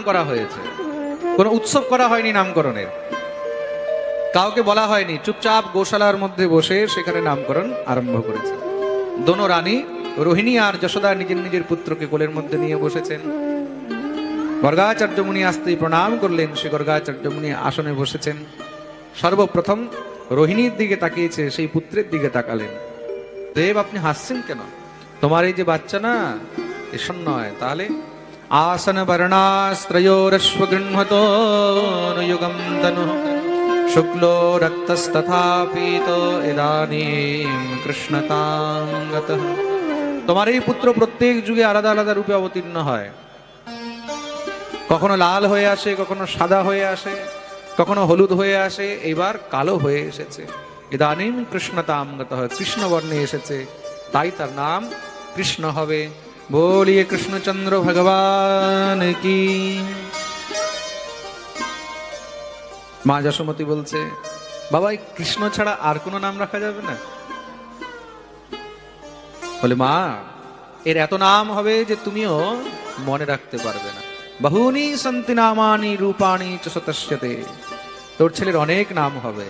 করা হয়েছে, কোনো উৎসব করা হয়নি নামকরণের, কাউকে বলা হয়নি, চুপচাপ গোশালার মধ্যে বসে সেখানে নামকরণ আরম্ভ করেছে। দোনো রানী রোহিণী আর যশোদা নিজের নিজের পুত্রকে কোলের মধ্যে নিয়ে বসেছেন। গর্গাচার্য মুনি আসতেই প্রণাম করলেন। সে গর্গাচার্য মুনি আসনে বসেছেন। সর্বপ্রথম রোহিণীর দিকে তাকিয়েছে, সেই পুত্রের দিকে তাকালেন। দেব, আপনি হাসছেন কেন? তোমার এই যে বাচ্চা না, এসব নয়। তাহলে আসন বর্ণাস্ত্রয়োরশ্ব গৃহতো যুগম তনু শুক্লো রক্তস্তথা পীতো ইদানীম কৃষ্ণতাং গতঃ। তোমার এই পুত্র প্রত্যেক যুগে আলাদা আলাদা রূপে অবতীর্ণ হয়। কখনো লাল হয়ে আসে, কখনো সাদা হয়ে আসে, কখনো হলুদ হয়ে আসে, এইবার কালো হয়ে এসেছে। ইদানীম কৃষ্ণতাং গতঃ, কৃষ্ণ বর্ণে এসেছে, তাই তার নাম কৃষ্ণ হবে। বলিয়ে কৃষ্ণচন্দ্র ভগবান কি। মা যশোমতী বলছে, বাবা এই কৃষ্ণ ছাড়া আর কোনো নাম রাখা যাবে না? বলে, মা এর এত নাম হবে যে তুমিও মনে রাখতে পারবে না। বহুনি সন্তি নামানি রূপাণি চ শতস্যতে। তোর ছেলের অনেক নাম হবে,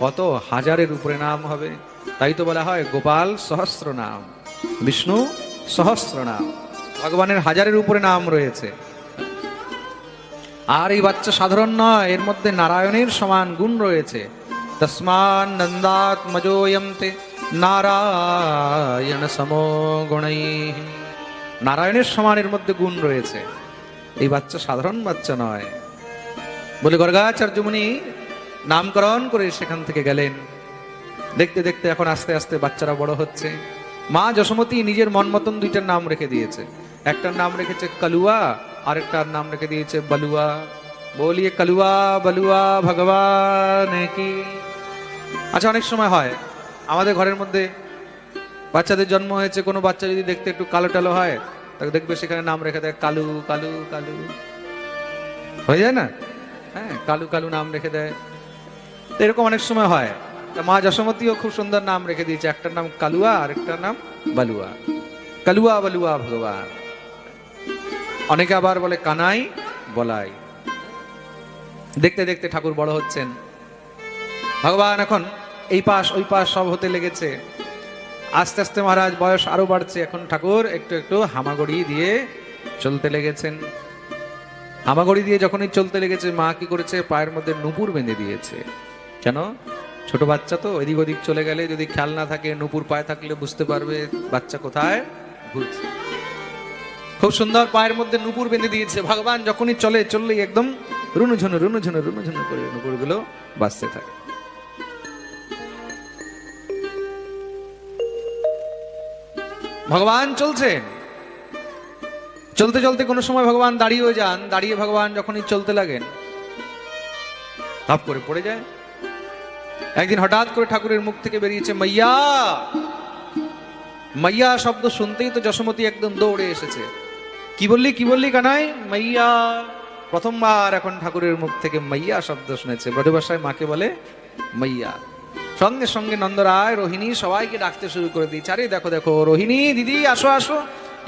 কত হাজারের উপরে নাম হবে। তাই তো বলা হয় গোপাল সহস্র নাম, বিষ্ণু সহস্র নাম, ভগবানের হাজারের উপরে নাম রয়েছে। আর এই বাচ্চা সাধারণ নয়, এর মধ্যে নারায়ণের সমান গুণ রয়েছে। তস্মান নন্দাত্মজোয়ম তে নারায়ণ সমো গুণৈঃ। নারায়ণের সমান এর মধ্যে গুণ রয়েছে। এই বাচ্চা সাধারণ বাচ্চা নয়। বলে গর্গাচার্য মুনি নামকরণ করে সেখান থেকে গেলেন। দেখতে দেখতে এখন আস্তে আস্তে বাচ্চারা বড় হচ্ছে। মা যশোমতী নিজের মন মতন দুইটার নাম রেখে দিয়েছে। একটার নাম রেখেছে কালুয়া, আরেকটার নাম রেখে দিয়েছে বালুয়া। বলিয়ে কালুয়া বালুয়া ভগবান কি। আচ্ছা, অনেক সময় হয় আমাদের ঘরের মধ্যে বাচ্চাদের জন্ম হয়েছে, কোনো বাচ্চা যদি দেখতে একটু কালো টালো হয়, তাকে দেখবে সেখানে নাম রেখে দেয় কালু কালু কালু, হয়ে যায় না? হ্যাঁ, কালু কালু নাম রেখে দেয়। এরকম অনেক সময় হয়। মা যশোমতীও খুব সুন্দর নাম রেখে দিয়েছে, একটার নাম কালুয়া আর একটার নাম বালুয়া। কালুয়া বালুয়া ভগবান। অনেকে আবার বলে কানাই বলাই। দেখতে দেখতে ঠাকুর বড় হচ্ছেন। ভগবান এখন এই পাশ ওই পাশ সব হতে লেগেছে। আস্তে আস্তে মহারাজ বয়স আরো বাড়ছে। এখন ঠাকুর একটু একটু হামাগড়ি দিয়ে চলতে লেগেছেন। হামাগড়ি দিয়ে যখনই চলতে লেগেছে, মা কি করেছে, পায়ের মধ্যে নুপুর বেঁধে দিয়েছে। কেন? ছোট বাচ্চা তো, এদিক ওদিক চলে গেলে যদি খেয়াল না থাকে, নুপুর পায়ে থাকলে বুঝতে পারবে বাচ্চা কোথায় ঘুরছে। খুব সুন্দর পায়ের মধ্যে নুপুর বেঁধে দিয়েছে। ভগবান যখনই চললেই একদম রুনুঝুনু রুনুঝুনু রুনুঝুনু করে নুপুরগুলো বাজতে থাকে। ভগবান চলছেন। চলতে চলতে কোনো সময় ভগবান দাঁড়িয়ে যান। দাঁড়িয়ে ভগবান যখনই চলতে লাগেন, ধাপ করে পড়ে যায়। একদিন হঠাৎ করে ঠাকুরের মুখ থেকে বেরিয়েছে মাইয়া। মাইয়া শব্দ শুনতেই তো যশোমতী একদম দৌড়ে এসেছে। কি বললি কানাই? মাইয়া। প্রথমবার এখন ঠাকুরের মুখ থেকে মাইয়া শব্দ শুনেছে। ব্রজভাষায় মাকে বলে মাইয়া। সঙ্গে সঙ্গে নন্দরায় রোহিণী সবাইকে ডাকতে শুরু করে দিয়েছে। আরে দেখো দেখো রোহিণী দিদি, আসো আসো।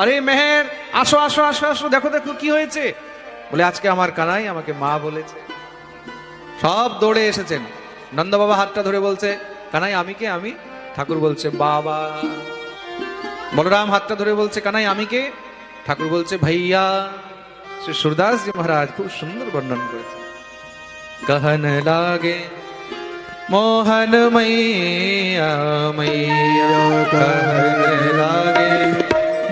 আরে মেহের, আসো আসো আসো আসো, দেখো দেখো কি হয়েছে। বলে আজকে আমার কানাই আমাকে মা বলেছে। সব দৌড়ে এসেছেন। নন্দ বাবা হাতটা ধরে বলছে, কানাই আমি কে? আমি। ঠাকুর বলছে বাবা। বলরাম হাতটা ধরে বলছে, কানাই আমি কে? ঠাকুর বলছে ভাইয়া। শ্রী সুরদাস জি মহারাজ খুব সুন্দর বর্ণন করেছে। कहन लागे मोहन मैया मैया, कहन लागे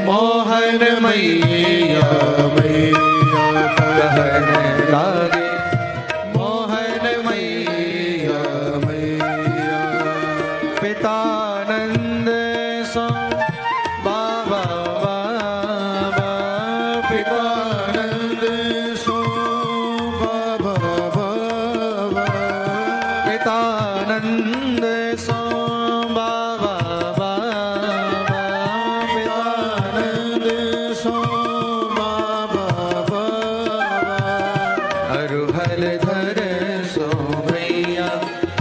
मोहन मैया मैया, कहन लागे मोहन मैया मैया। पितानंद सो बाबा बाबा, पितानंद सो बाबा बाबा, पितानंद सो बाबा बाबा, पितानंद सो बाबा बाबा। हरु हल धर सो भैया,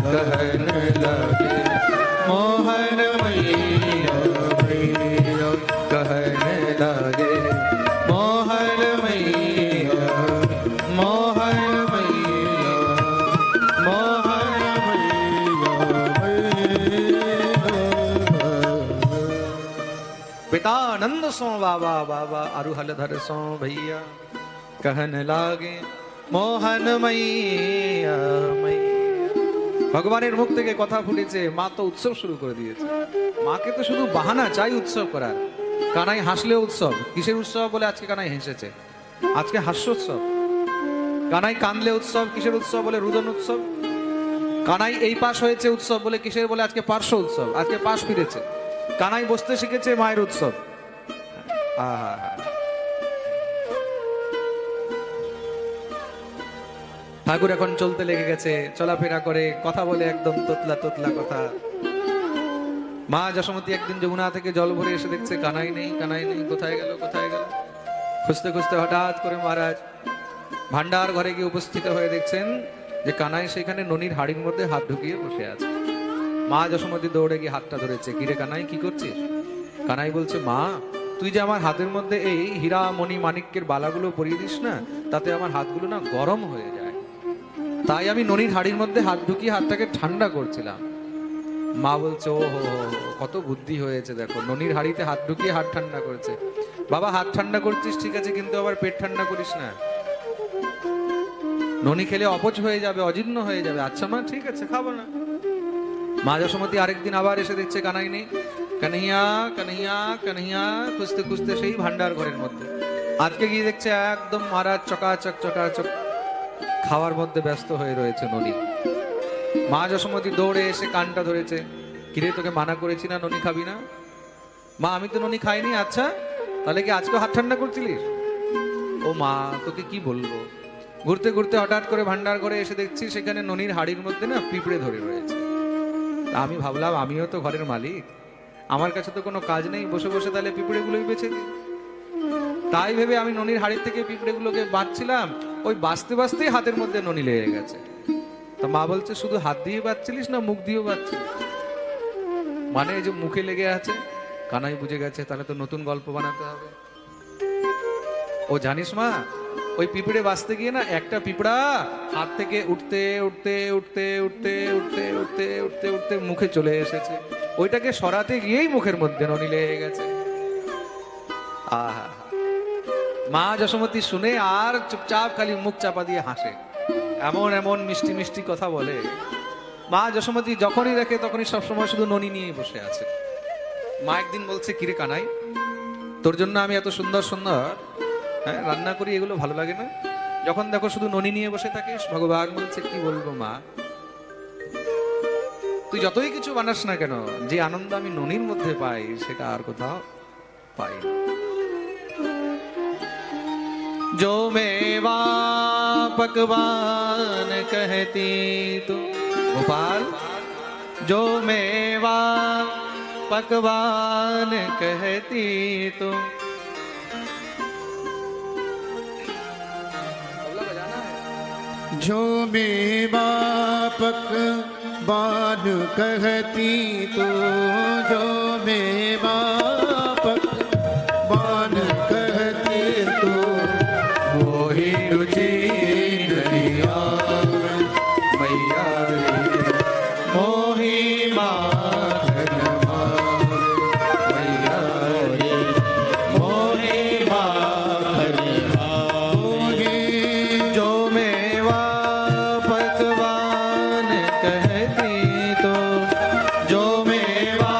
कहन लगे मोहन मैया मैया, कहन लगे मोहन मैया सो बाबा बाबा आरु हलधर सो भैया कहने लागे मोहन मैया मैया। ভগবানের মুখ থেকে কথা ফুটেছে, মা তো উৎসব শুরু করে দিয়েছে। মাকে তো শুধু বাহানা চাই উৎসব করার। কানাই হাসলে উৎসব, কিসের উৎসব বলে আজকে কানাই হেসেছে, আজকে হাস্যোৎসব। কানাই কাঁদলে উৎসব, কিসের উৎসব বলে রুদন উৎসব। কানাই এই পাশ হয়েছে উৎসব বলে কিসের বলে আজকে পার্শ্ব উৎসব, আজকে পাশ ফিরেছে। কানাই বসতে শিখেছে মায়ের উৎসব। আহা, ঠাকুর এখন চলতে লেগে গেছে, চলাফেরা করে, কথা বলে একদম তোতলা তোতলা কথা। মা যশোমতী একদিন যমুনা থেকে জল ভরে এসে দেখছে কানাই নেই, কানাই নেই, কোথায় গেল কোথায় গেল। খুঁজতে খুঁজতে হঠাৎ করে মহারাজ ভান্ডার ঘরে গিয়ে উপস্থিত হয়ে দেখছেন যে কানাই সেখানে ননির হাড়ির মধ্যে হাত ঢুকিয়ে বসে আছে। মা যশোমতী দৌড়ে গিয়ে হাতটা ধরেছে, কিরে কানাই কি করছিস? কানাই বলছে, মা তুই যে আমার হাতের মধ্যে এই হীরা মণি মাণিক্যের বালাগুলো পরিয়ে দিস না, তাতে আমার হাতগুলো না গরম হয়ে যায়, তাই আমি ননির হাড়ির মধ্যে হাত ঢুকিয়ে হাতটাকে ঠান্ডা করছিলাম। মা বলছে, ও হো কত বুদ্ধি হয়েছে, দেখো ননির হাড়িতে হাত ঢুকিয়ে হাত ঠান্ডা করেছে। বাবা হাত ঠান্ডা করছিস ঠিক আছে, কিন্তু আবার পেট ঠান্ডা করিস না, ননি খেলে অপচ হয়ে যাবে, অজীর্ণ হয়ে যাবে। আচ্ছা মা ঠিক আছে, খাবো না। মা যশোমতী আরেকদিন আবার এসে দেখছে কানাই নেই। কানহিয়া কানহিয়া কানহিয়া খুঁজতে খুঁজতে সেই ভান্ডার ঘরের মধ্যে। আজকে গিয়ে দেখছে একদম মহারাজ চকাচক চকাচক খাওয়ার মধ্যে ব্যস্ত হয়ে রয়েছে ননি। মা যশোমতী দৌড়ে এসে কানটা ধরেছে, কিরে তোকে মানা করেছি না ননি খাবি না? মা আমি তো ননি খাইনি। আচ্ছা তাহলে কি আজকে হাত ঠান্ডা করছিলিস? ও মা তোকে কি বলবো। ঘুরতে ঘুরতে হঠাৎ করে ভান্ডার ঘরে এসে দেখছি সেখানে ননির হাড়ির মধ্যে না পিঁপড়ে ধরে রয়েছে। আমি ভাবলাম আমিও তো ঘরের মালিক, আমার কাছে তো কোনো কাজ নেই, বসে বসে তাহলে পিঁপড়েগুলোই বেছে দিই। তাই ভেবে আমি ননির হাড়ির থেকে পিঁপড়েগুলোকে বাঁচছিলাম, ওই বাঁচতে বাঁচতেই হাতের মধ্যে ননি লেগে গেছে। তা মা বলছে, শুধু হাত দিয়ে বাঁচছিলিস না মুখ দিয়েও বাঁচছিলিস? মানে এই যে মুখে লেগে আছে। কানাই বুঝে গেছে, তাহলে তো নতুন গল্প বানাতে হবে। ও জানিস মা, ওই পিঁপড়ে বাঁচতে গিয়ে না একটা পিঁপড়া হাত থেকে উঠতে উঠতে উঠতে উঠতে উঠতে উঠতে উঠতে উঠতে মুখে চলে এসেছে, ওইটাকে সরাতে গিয়েই মুখের মধ্যে ননি লেগে গেছে। আহা, মা যশোমতী শুনে আর চুপচাপ খালি মুখ চাপা দিয়ে হাসে, এমন এমন মিষ্টি মিষ্টি কথা বলে। মা যশোমতী যখনই দেখে তখনই সবসময় শুধু ননি নিয়ে বসে আছে। মা একদিন বলছে, কিরে কানাই তোর জন্য আমি এত সুন্দর সুন্দর রান্না করি, এগুলো ভালো লাগে না? যখন দেখো শুধু ননি নিয়ে বসে থাকিস। ভগবান বলছে, কি বলবো মা, তুই যতই কিছু বানাস না কেন, যে আনন্দ আমি ননির মধ্যে পাই সেটা আর কোথাও পাই না। जो मेवा पकवान कहती तू, गोपाल जो मेवा पकवान कहती तू। जो मेवा पकवान कहती तू, जो मेवा पकवान कहती तू, मोहि रुचि नहीं आवे मैया रे, मोहि माखन भावे मैया रे, मोहि माखन भावे। जो मेवा पकवान कहती तो, जो मेवा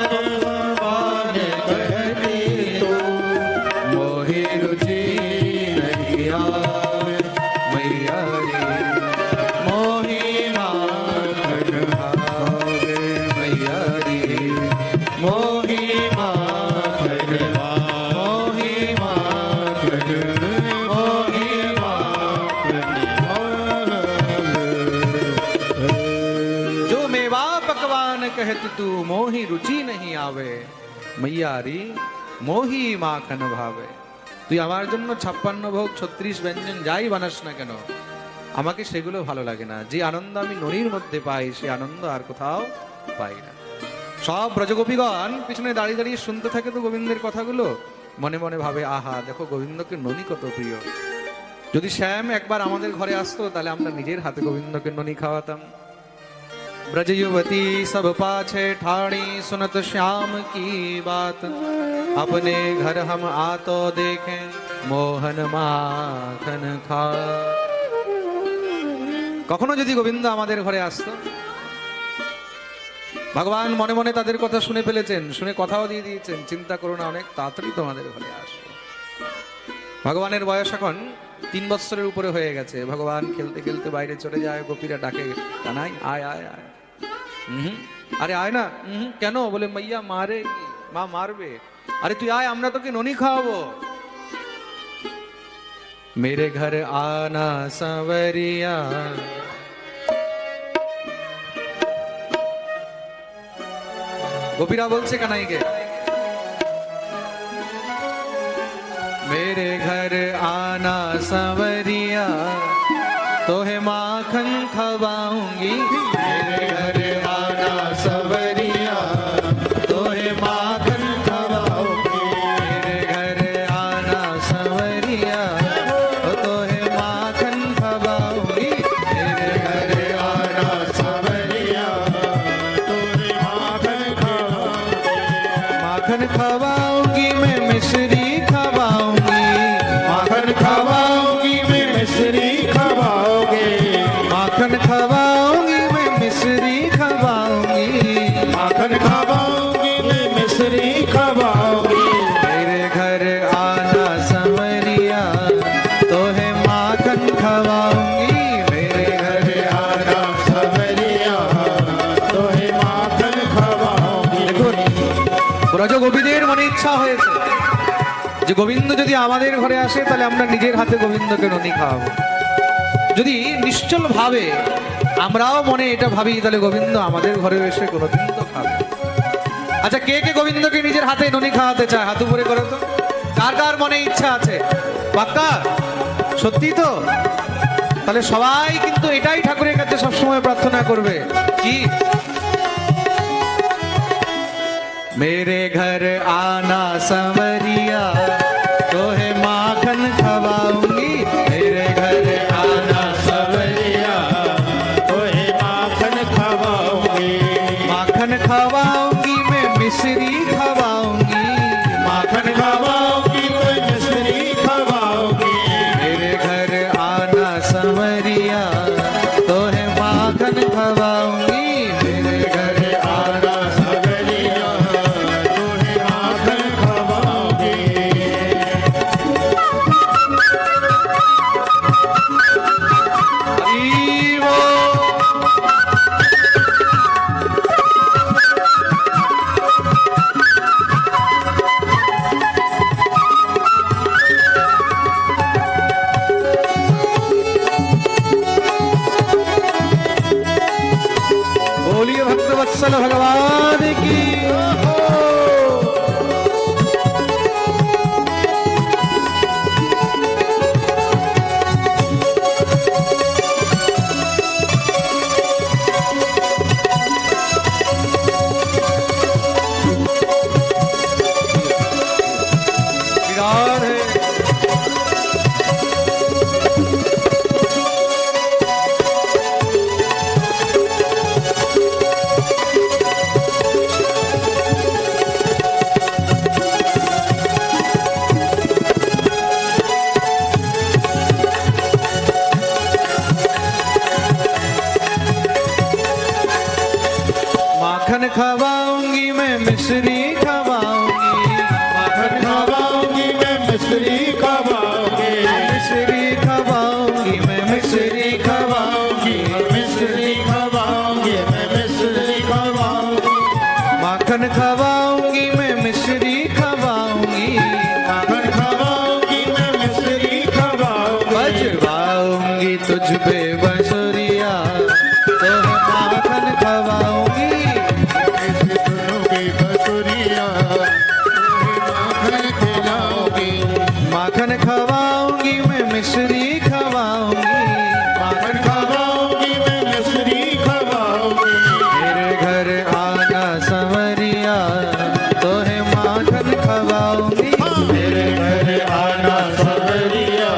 पकवान कहती तो, मोहि रुचि नहीं आवे मैया रे, मोहि माखन भावे मैया रे, मोहि माखन मोहि माखन मोहि माखन जो मेवा पकवान कहती तू, मोहि रुचि नहीं आवे मैया री, মোহি মাখন ভাবে। তুই আমার জন্য 56 ভোগ 36 ব্যঞ্জন যাই বানাস না কেন, আমাকে সেগুলো ভালো লাগে না। যে আনন্দ আমি ননির মধ্যে পাই সে আনন্দ আর কোথাও পাই না। সব ব্রজগোপীগণ পিছনে দাঁড়িয়ে দাঁড়িয়ে শুনতে থাকে তো গোবিন্দের কথাগুলো, মনে মনে ভাবে, আহা দেখো গোবিন্দকে ননি কত প্রিয়। যদি শ্যাম একবার আমাদের ঘরে আসতো তাহলে আমরা নিজের হাতে গোবিন্দকে ননি খাওয়াতাম। ब्रज युवती सब पाछे ठाणी सुनत श्याम की बात अपने घर हम आतो देखें मोहन माखन खा কখনো যদি গোবিন্দ আমাদের ঘরে আসতো ভগবান মনে মনে তাদের কথা শুনে ফেলেছেন শুনে কথাও দিয়ে দিয়েছেন চিন্তা করো না অনেক তাড়াতাড়ি তোমাদের ঘরে আসবো ভগবানের বয়স এখন 3 বছরের উপরে হয়ে গেছে ভগবান খেলতে খেলতে বাইরে চলে যায় গোপীরা ডাকে কানাই আয় আয় আয় আরে আয় না কেন বলে মাইয়া মারে মা মারবে আরে তুই আয় আমরা তোকে ননি খাওয়াবো मेरे घर आना सांवरिया गोपीरा बोलছে কানাইকে मेरे घर आना सांवरिया तोहे माखन खवाऊंगी मेरे घर आना सांवरिया तोहे माखन खवाऊंगी मेरे घर आना सांवरिया तोहे माखन खवाऊंगी मेरे घर आना सांवरिया तोहे माखन खवाऊंगी माखन खवाऊंगी मैं मिश्री खवाऊंगी माखन खवाऊंगी मैं मिश्री खवाओगे माखन खवाऊंगी मैं मिश्री खवाऊंगी माखन खवाऊंगी मैं मिश्री खवाऊंगी मेरे घर आना संवरिया तो है माखन खवाऊंगी मेरे घर आना सवरिया तो है माखन खवाऊंगी দেখুন ব্রজ গোপীদের মনে ইচ্ছা হয়েছে যে গোবিন্দ যদি আমাদের ঘরে আসে তাহলে আমরা নিজের হাতে গোবিন্দকে ননি খাওয়াবো যদি নিশ্চল ভাবে আমরাও মনে এটা ভাবি তাহলে গোবিন্দ আমাদের ঘরে এসে কোনোদিন তো খাবে আচ্ছা কে কে গোবিন্দকে নিজের হাতে ননি খাওয়াতে চায় হাত উপরে করে তো কার কার মনে ইচ্ছা আছে পাক্কা সত্যি তো তাহলে সবাই কিন্তু এটাই ঠাকুরের কাছে সবসময় প্রার্থনা করবে কি मेरे घर आना संवरिया तो है माखन खवाऊंगी मेरे घर आना सवरिया तो है माखन खवाऊंगी माखन खवाऊंगी मैं मिश्री खवाऊंगी माखन खवाऊंगी तो मिश्री खवाऊंगी मेरे घर आना संवरिया तो है माखन खवाऊंगी मेरे घर आना सवरिया तो है माखन खवाऊंगी हरि बोल। बोलिए भक्तवत्सल भगवान की विराट है माखन खवाऊंगी मैं मिश्री खवाऊंगी माखन खवाऊंगी मैं मिश्री खवाऊंगी मिश्री खवाऊंगी मैं मिश्री खवाऊंगी मिश्री खवाऊंगी मैं मिश्री खवाऊंगी माखन खवाऊंगी मैं मिश्री खवाऊंगी माखन खवाऊंगी मैं मिश्री खवाऊंगी बजवाऊंगी तुझ पे बंसुरिया तो है माखन खवाऊंगी कैसे सुनोगे बसुरिया माखन खिलाओगी माखन खवाऊंगी मैं मिश्री खवाऊंगी माखन खवाऊंगी मैं मिश्री खवाऊंगी मेरे घर आना संवरिया तो है माखन खवाऊंगी मेरे घर आना सवरिया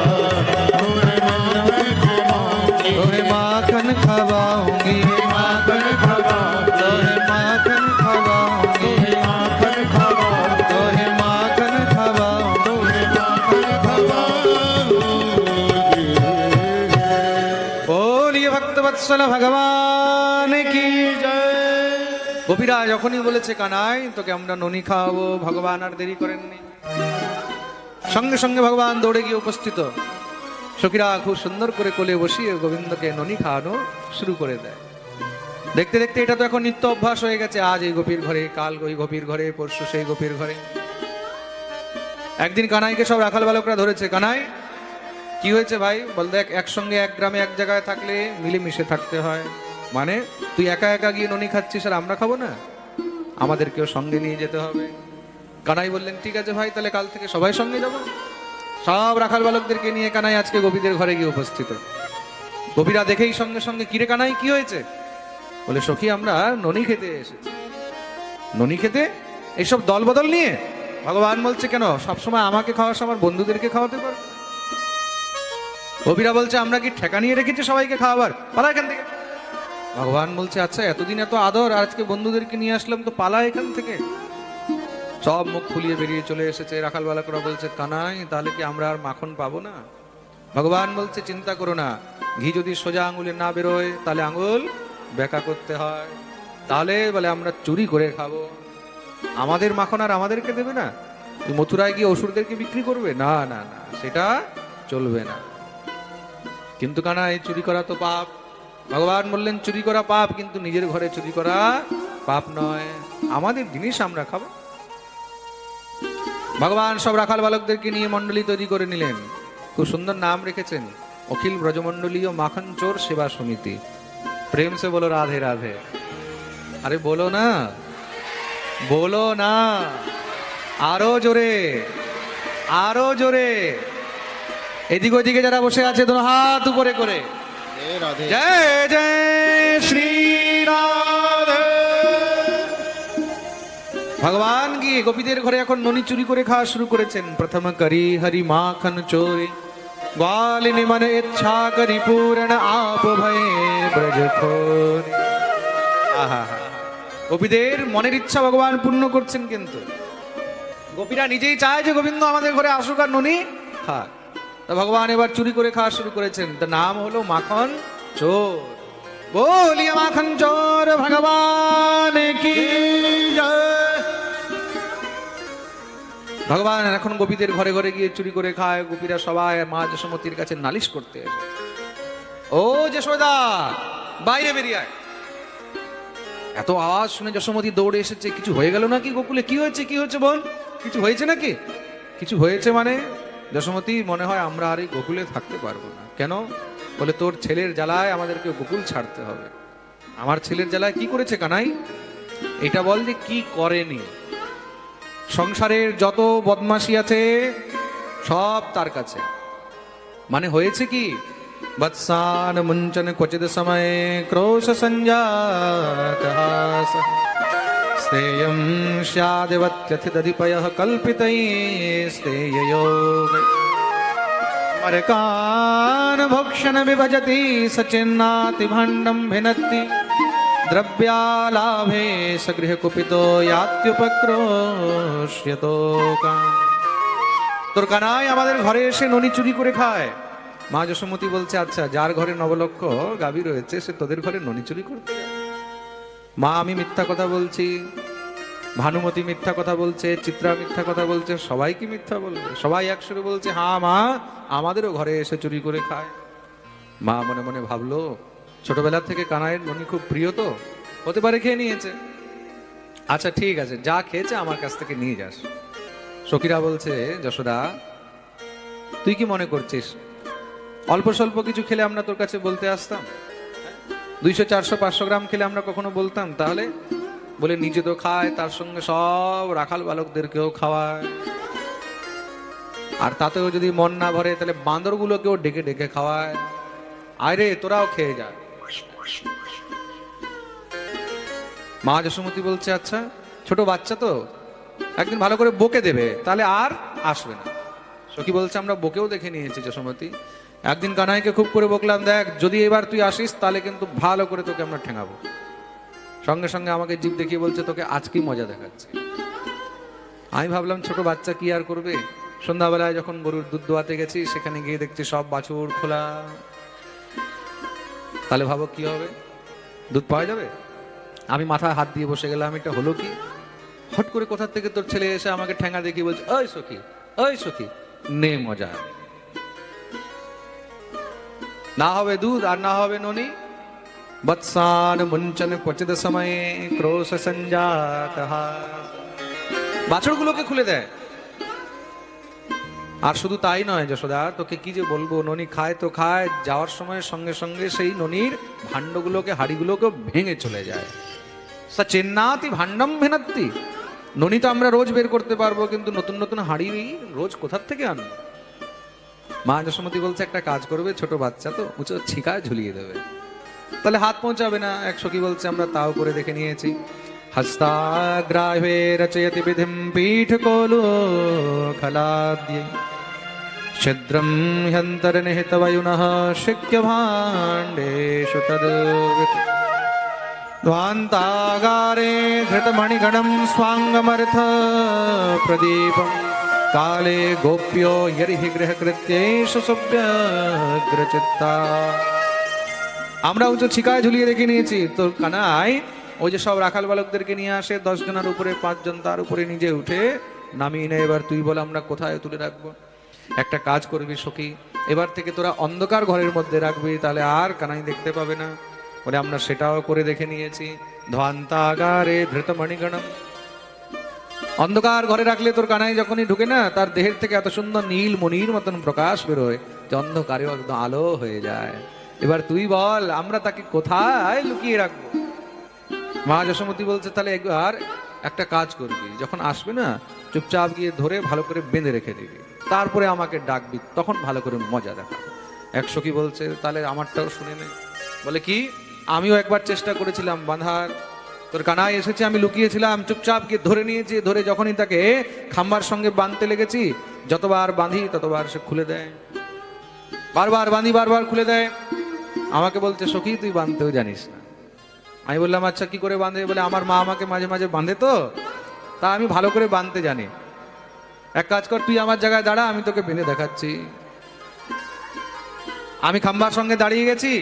माखन खवाऊंगी तो है বৎসল ভগবান কি জয়। গোপীরা যখনই বলেছে কানাই তোকে আমরা ননি খাওয়াবো, ভগবান আর দেরি করেননি, সঙ্গে সঙ্গে ভগবান দৌড়ে গিয়ে উপস্থিত। সখীরা খুব সুন্দর করে কোলে বসিয়ে গোবিন্দকে ননি খাওয়ানো শুরু করে দেয়। দেখতে দেখতে এটা তো এখন নিত্য অভ্যাস হয়ে গেছে। আজ এই গোপীর ঘরে, কাল ওই গোপীর ঘরে, পরশু সেই গোপীর ঘরে। একদিন কানাইকে সব রাখাল বালকরা ধরেছে। কানাই কি হয়েছে ভাই? বল দেখ, একসঙ্গে এক গ্রামে এক জায়গায় থাকলে মিলেমিশে থাকতে হয়। মানে তুই একা একা গিয়ে ননি খাচ্ছিস আর আমরা খাবো না? আমাদেরকেও সঙ্গে নিয়ে যেতে হবে। কানাই বললেন ঠিক আছে ভাই, তাহলে কাল থেকে সবাই সঙ্গে যাব। সব রাখাল বালকদেরকে নিয়ে কানাই আজকে গোপীদের ঘরে গিয়ে উপস্থিত। গোপীরা দেখেই সঙ্গে সঙ্গে কিরে কানাই কি হয়েছে? বলে সখী আমরা ননি খেতে এসেছি। ননি খেতে? এইসব দল বদল নিয়ে? ভগবান বলছে কেন সবসময় আমাকে খাওয়াস, আমার বন্ধুদেরকে খাওয়াতে পারো? গোপীরা বলছে আমরা কি ঠেকা নিয়ে রেখেছি সবাইকে খাওয়াবার, পালা এখান থেকে। ভগবান বলছে আচ্ছা এতদিন এত আদর, আর আজকে বন্ধুদেরকে নিয়ে আসলাম, তো পালা এখান থেকে। সব মুখ ফুলিয়ে বেরিয়ে চলে এসেছে। রাখাল বালকরা বলছে কানাই তাহলে কি আমরা আর মাখন পাবো না? ভগবান বলছে চিন্তা করো না, ঘি যদি সোজা আঙুলে না বেরোয় তাহলে আঙুল বেঁকা করতে হয়। তাহলে বলে আমরা চুরি করে খাবো। আমাদের মাখন আর আমাদেরকে দেবে না? মথুরায় গিয়ে অসুরদেরকে বিক্রি করবে? না না না, সেটা চলবে না। কিন্তু কানাই চুরি করা তো পাপ। ভগবান বললেন চুরি করা পাপ, কিন্তু নিজের ঘরে চুরি করা পাপ নয়। আমাদের জিনিস আমরা খাবো। ভগবান সব রাখাল বালকদেরকে নিয়ে মন্ডলী তৈরি করে নিলেন। খুব সুন্দর নাম রেখেছেন, অখিল ব্রজমন্ডলীয় মাখন চোর সেবা সমিতি। প্রেম সে বলো রাধে রাধে। আরে বলো না, বলো না, আরো জোরে, আরো জোরে। এদিক ওদিকে যারা বসে আছে দোনো হাত উপরে করে রাধে জয় জয় শ্রী রাধে। ভগবান গিয়ে গোপীদের ঘরে এখন ননি চুরি করে খাওয়া শুরু করেছেন। প্রথম করি হরি মাখন চোরি, গ্বালিনী মনে ইচ্ছা করি পূরণ আপ ভয়ে ব্রজ খোরি। আহা, গোপীদের মনের ইচ্ছা ভগবান পূর্ণ করছেন। কিন্তু গোপীরা নিজেই চায় যে গোবিন্দ আমাদের ঘরে আসুক আর ননি খাক। তা ভগবান এবার চুরি করে খাওয়া শুরু করেছেন। তার নাম হলো মাখন চোর। বলিয়া মাখন চোর ভগবান কি জয়। ভগবান এখন গোপীদের ঘরে ঘরে গিয়ে চুরি করে খায়। গোপীরা সবাই মা যশোমতীর কাছে নালিশ করতে এসে, ও যশোদা বাইরে বেরিয়ে আয়। এত আওয়াজ শুনে যশোমতী দৌড়ে এসেছে। কিছু হয়ে গেল নাকি গোকুলে? কি হয়েছে, কি হয়েছে বোন? কিছু হয়েছে নাকি? কিছু হয়েছে মানে? যশোমতী মনে হয় আমরা আর এই গোকুলে থাকতে পারবো না। কেন? বলে তোর ছেলের জ্বালায় আমাদেরকে গোকুল ছাড়তে হবে। আমার ছেলের জ্বালায় কি করেছে কানাই? এটা বল যে কি করেনি। সংসারের যত বদমাশি আছে সব তার কাছে। মানে হয়েছে কি? বৎসান মুঞ্চন ক্বচিদ সময়ে ক্রোশ সঞ্জাত হাস স্তেয়ং স্যাদিবত্যথিদধিপয়ঃ কল্পিতৈস্তেয়য়োগ মরকান ভক্ষণ বিভজতি সচিন্নাতি ভাণ্ডম भिनत्ति দ্রব্যালাভে সগৃহ কুপিতো यात्युपक्रोश्यतो কাম। তোর কানাই আমাদের ঘরে এসে ননি চুরি করে খায়। মা যশোমতী বলছে আচ্ছা যার ঘরে নবলক্ষ গাভী রয়েছে সে তোদের ঘরে ননি চুরি করতে যায়? মা আমি মিথ্যা কথা বলছি, ভানুমতি মিথ্যা কথা বলছে, চিত্রা মিথ্যা কথা বলছে, সবাই কি মিথ্যা বলবে? সবাই একসঙ্গে বলছে হ্যাঁ মা আমাদেরও ঘরে এসে চুরি করে খায়। মা মনে মনে ভাবলো ছোটবেলা থেকে কানাইয়ের ননি খুব প্রিয়, তো হতে পারে খেয়ে নিয়েছে। আচ্ছা ঠিক আছে, যা খেয়েছে আমার কাছ থেকে নিয়ে যাস। সখীরা বলছে যশোদা তুই কি মনে করছিস অল্প স্বল্প কিছু খেলে আমরা তোর কাছে বলতে আসতাম? 200, 400, 500 গ্রাম খেলে আমরা কখনো বলতাম? তাহলে বলে নিজে তো খায়, তার সঙ্গে সব রাখাল বালকদেরকেও খাওয়ায়। আর তাতেও যদি মন না ভরে তাহলে বাঁদরগুলোকেও ডেকে ডেকে খাওয়ায়। আরে তোরাও খেয়ে যা। মা যশোমতী বলছে আচ্ছা ছোট বাচ্চা তো একদিন ভালো করে বকে দেবে, তাহলে আর আসবে না। সখী বলছে আমরা বকেও দেখে নিয়েছি যশোমতী। একদিন কানাইকে খুব করে বকলাম, দেখ যদি এবার তুই আসিস তাহলে কিন্তু ভালো করে তোকে আমরা ঠেঙাবো। সঙ্গে সঙ্গে আমাকে জিভ দেখিয়ে বলছে তোকে আজকেই মজা দেখাচ্ছি। আমি ভাবলাম ছোট বাচ্চা কি আর করবে। সন্ধ্যাবেলায় যখন গরুর দুধ দোয়াতে গেছি সেখানে গিয়ে দেখছি সব বাছুর খোলা। তাহলে ভাবো কি হবে, দুধ পাওয়া যাবে? আমি মাথায় হাত দিয়ে বসে গেলাম, এটা হলো কি? হট করে কোথা থেকে তোর ছেলে এসে আমাকে ঠেঙ্গা দেখিয়ে বলছে, ওই সখী, ওই সখী, নে মজা। না হবে দুধ আর না হবে ননি। বৎসান মুঞ্চন ক্বচিত সময়ে ক্রোশ সঞ্জাত। বাছুরগুলোকে খুলে দেয়। আর শুধু তাই নয় যশোদা, তোকে কি যে বলবো, ননি খায় তো খায়, যাওয়ার সময় সঙ্গে সঙ্গে সেই ননির ভাণ্ডগুলোকে, হাড়িগুলোকে ভেঙে চলে যায়। সা চেন্নাতি ভাণ্ডম ভেনাত্তি। ননি তো আমরা রোজ বের করতে পারবো, কিন্তু নতুন নতুন হাড়ি রোজ কোথার থেকে আনবো? মা যশোমতী বলছে, একটা কাজ করবে, ছোট বাচ্চা তো, উঁচু ছিকায় ঝুলিয়ে দেবে, তাহলে হাত পৌঁছাবে না। এক সখী বলছে, আমরা তাও করে দেখে নিয়েছি। হস্তাগ্রাহে রচয়তি বিধিম পীঠ কোলো খলাদ্যে ছিদ্রম হ্যন্তর নিহিত বায়ুনঃ শিক্য ভাণ্ডেষু তদ্বিত ধ্বান্তাগারে ধৃতমণিগণম স্বাঙ্গমর্থ প্রদীপম কালে গোপ্यो यर्हि गृहकृत्येषु सुव्यग्रचित्ता। আমরা উঁচু ছিকায় ঝুলিয়ে রেখে নিয়েছি। তোর কানাই ওই যে সব রাখাল বালকদেরকে নিয়ে আসে, 10 জনের উপরে 5 জন তার উপরে নিজে উঠে নামিয়ে নেয়। এবার তুই বল আমরা কোথায় তুলে রাখবো? একটা কাজ করবি সখী, এবার থেকে তোরা অন্ধকার ঘরের মধ্যে রাখবি, তাহলে আর কানাই দেখতে পাবে না। বলে আমরা সেটাও করে দেখে নিয়েছি। ধ্বান্তাগারে ধৃতমণিগণম, অন্ধকার ঘরে রাখলে তোর কানাই যখনই ঢুকে না, তার দেহের থেকে এত সুন্দর নীল মণির মতন প্রকাশ বেরোয় যে অন্ধকারেও একদম আলো হয়ে যায়। এবার তুই বল আমরা তাকে কোথায় লুকিয়ে রাখবো? মা যশোমতী বলছে, তাহলে একবার একটা কাজ করবি, যখন আসবে না চুপচাপ গিয়ে ধরে ভালো করে বেঁধে রেখে দিবি, তারপরে আমাকে ডাকবি, তখন ভালো করে মজা দেখাবো। এক সখী বলছে, তাহলে আমারটাও শুনে নে। বলে কি? আমিও একবার চেষ্টা করেছিলাম বাঁধার, তোর কানাই এসেছে, আমি লুকিয়েছিলাম, চুপচাপ গিয়ে ধরে নিয়েছি, ধরে যখনই তাকে খাম্বার সঙ্গে বাঁধতে লেগেছি, যতবার বাঁধি ততবার সে খুলে দেয়, বারবার বাঁধি বারবার খুলে দেয়। আমাকে বলছে, সখী তুই বাঁধতেও জানিস না। আমি বললাম, আচ্ছা কি করে বাঁধে? বলে আমার মা আমাকে মাঝে মাঝে বাঁধে তো, তা আমি ভালো করে বাঁধতে জানি। এক কাজ কর, তুই আমার জায়গায় দাঁড়া, আমি তোকে বেঁধে দেখাচ্ছি। আমি খাম্বার সঙ্গে দাঁড়িয়ে গেছি,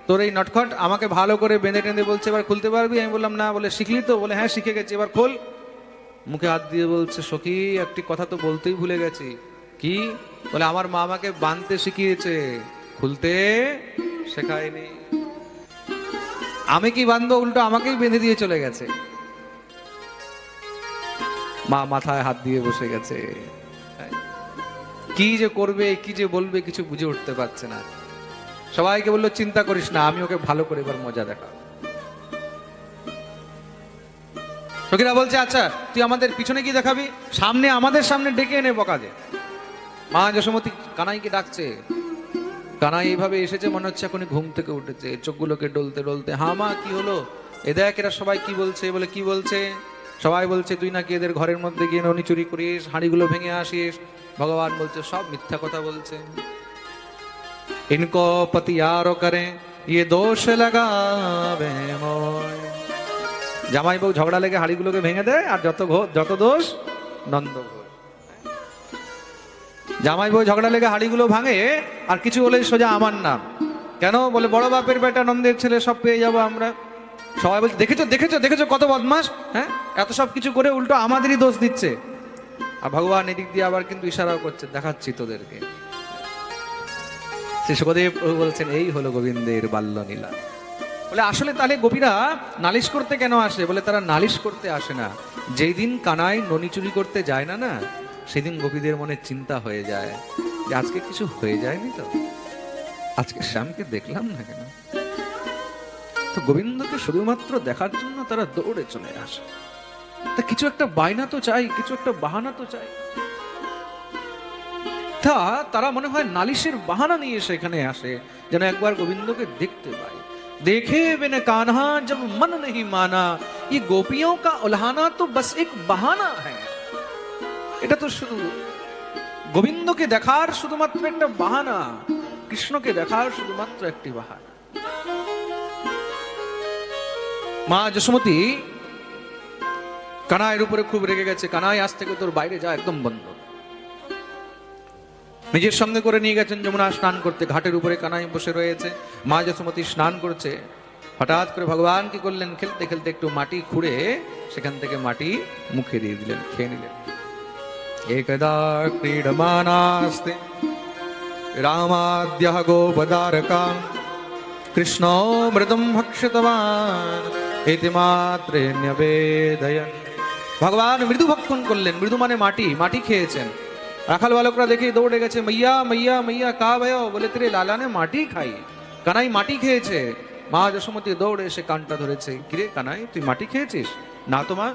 তোর এই নটখট আমাকে ভালো করে বেঁধে টেঁধে বলছে, এবার খুলতে পারবি? আমি বললাম না। বলে শিখলি তো? বলে হ্যাঁ শিখে গেছি, এবার খোল। মুখে হাত দিয়ে বলছে, সখী একটি কথা তো বলতেই ভুলে গেছি। কি? বলে আমার মা আমাকে বাঁধতে শিখিয়েছে, খুলতে শেখায়নি। আমি কি বাঁধবো, উল্টো আমাকেই বেঁধে দিয়ে চলে গেছে। মা মাথায় হাত দিয়ে বসে গেছে। কি যে করবে, কি যে বলবে, কিছু বুঝে উঠতে পারছে না। সবাইকে বললো, চিন্তা করিস না, আমি ওকে ভালো করে এবার মজা দেখা। সখীরা বলছে, আচ্ছা তুই আমাদের পিছনে কি দেখাবি? সামনে, আমাদের সামনে ডেকে এনে বকা দে। মা যশোমতী কানাইকে ডাকছে। কানাই এইভাবে এসেছে, মনে হচ্ছে এখনই ঘুম থেকে উঠেছে, চোখগুলোকে ডলতে ডলতে, হা মা কি হলো? এ দেখ এরা সবাই কি বলছে। বলে কি বলছে? সবাই বলছে তুই নাকি এদের ঘরের মধ্যে গিয়ে ননি চুরি করিস, হাঁড়িগুলো ভেঙে আসিস। ভগবান বলছে সব মিথ্যা কথা বলছে। ইনকো পতি আরো করে ইয়ে দোষ লাগাবে মোয়। জামাই বউ ঝগড়া লেগে হাঁড়িগুলোকে ভেঙে দেয়, আর যত দোষ নন্দ। জামাই বউ ঝগড়া লেগে হাঁড়িগুলো ভাঙে, আর কিছু হলেই সোজা আমার নাম। কেন? বলে বড় বাপের বেটা, নন্দের ছেলে, সব পেয়ে যাবো আমরা। সবাই বলছে, দেখেছো দেখেছো দেখেছো কত বদমাস, হ্যাঁ এত সব কিছু করে উল্টো আমাদেরই দোষ দিচ্ছে। আর ভগবান এদিক দিয়ে আবার কিন্তু ইশারাও করছে, দেখাচ্ছি তোদেরকে। শ্রী সুখদেব বলছেন, এই হলো গোবিন্দের বাল্য লীলা। বলে আসলে তাহলে গোপীরা নালিশ করতে কেন আসে? বলে তারা নালিশ করতে আসে না, যেই দিন কানাই ননি চুরি করতে যায় না না, সেদিন গোপীদের মনে চিন্তা হয়ে যায় যে আজকে কিছু হয়ে যায়নি তো, আজকে শ্যামকে দেখলাম না কেন। তো গোবিন্দকে শুধুমাত্র দেখার জন্য তারা দৌড়ে চলে আসে। তা কিছু একটা বায়না তো চাই, কিছু একটা বাহানা তো চাই। তা তারা মনে হয় নালিশের বাহানা নিয়ে সেখানে আসে, যেন একবার গোবিন্দকে দেখতে পায়। देखे बिन कान्हा जब मन नहीं माना, ये गोपियों का उल्हाना तो बस एक बहाना है। এটা তো শুধু গোবিন্দকে দেখার শুধুমাত্র একটা বাহানা, কৃষ্ণকে দেখার শুধুমাত্র একটি বাহানা। মা যশোমতী কানাইয়ের উপরে খুব রেগে গেছে। কানাই আজ থেকে তোর বাইরে যা একদম বন্ধ। নিজের সঙ্গে করে নিয়ে গেছেন যমুনা স্নান করতে। ঘাটের উপরে কানাই বসে রয়েছে, মা যশোমতী স্নান করছে। হঠাৎ করে ভগবান কি করলেন, খেলতে খেলতে একটু মাটি খুঁড়ে সেখান থেকে মাটি মুখে দিয়ে দিলেন, খেয়ে নিলেন। একদা ক্রীডমানাস্তে রামাদ্যঃ গোপদারকা কৃষ্ণ মৃদম ভক্ষিতবান ইতি মাত্রে নিবেদয়ন। ভগবান মৃদু ভক্ষণ করলেন। মৃদু মানে মাটি, মাটি খেয়েছেন। রাখাল বালকরা দেখে দৌড়ে গেছে, মাইয়া মাইয়া মাইয়া কা ভয়, বলে তেরে লালা নে মাটি খাই। কানাই মাটি খেয়েছে। মা যশোমতী দৌড়ে এসে কানটা ধরেছে, কিরে কানাই তুই মাটি খেয়েছিস? না তো মা,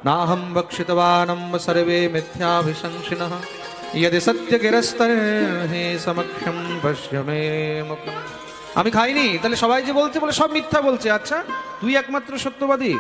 নাহম ভক্ষিতবানম সর্বে মিথ্যাভিশংসিনঃ यदि सत्य गिरस्तर हे समक्षम पश्य मे मुखम। আমি খাইনি, তাহলে সবাই যে বলছে বলে সব মিথ্যা বলছে। আচ্ছা তুই একমাত্র সত্যবাদী?